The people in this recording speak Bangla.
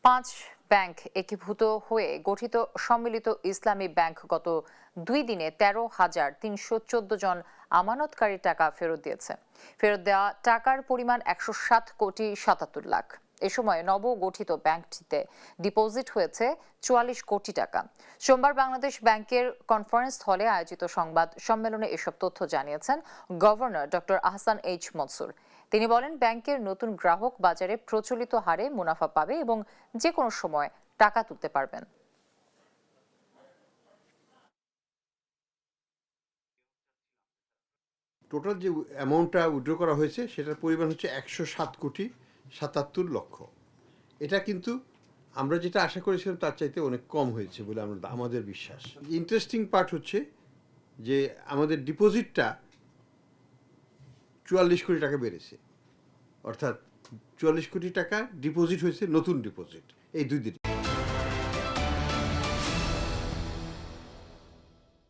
5 ব্যাংক একীভূত হয়ে গঠিত সম্মিলিত ইসলামী ব্যাংক গত 2 দিনে 13,314 জন আমানতকারীর টাকা ফেরত দিয়েছে। ফেরত দেওয়া টাকার পরিমাণ 107 কোটি 77 লাখ। এ সময় নবগঠিত ব্যাংকটিতে ডিপোজিট হয়েছে 44 কোটি টাকা। সোমবার বাংলাদেশ ব্যাংকের কনফারেন্স হলে আয়োজিত সংবাদ সম্মেলনে এসব তথ্য জানিয়েছেন governor doctor Ahsan H Mansur. তিনি বলেন, ব্যাংকের নতুন গ্রাহক বাজারে প্রচলিত হারে মুনাফা পাবে এবং যে কোনো সময় টাকা তুলতে পারবেন। টোটাল যে অ্যামাউন্টটা উইথড্র করা হয়েছে সেটার পরিমাণ হচ্ছে 107 কোটি 77 লক্ষ। এটা কিন্তু আমরা যেটা আশা করেছিলাম তার চাইতে অনেক কম হয়েছে বলে আমাদের বিশ্বাস। ইন্টারেস্টিং পার্ট হচ্ছে যে আমাদের ডিপোজিটটা 44 কোটি টাকা বেড়েছে, অর্থাৎ 44 কোটি টাকা ডিপোজিট হয়েছে, নতুন ডিপোজিট এই 2 দিনে।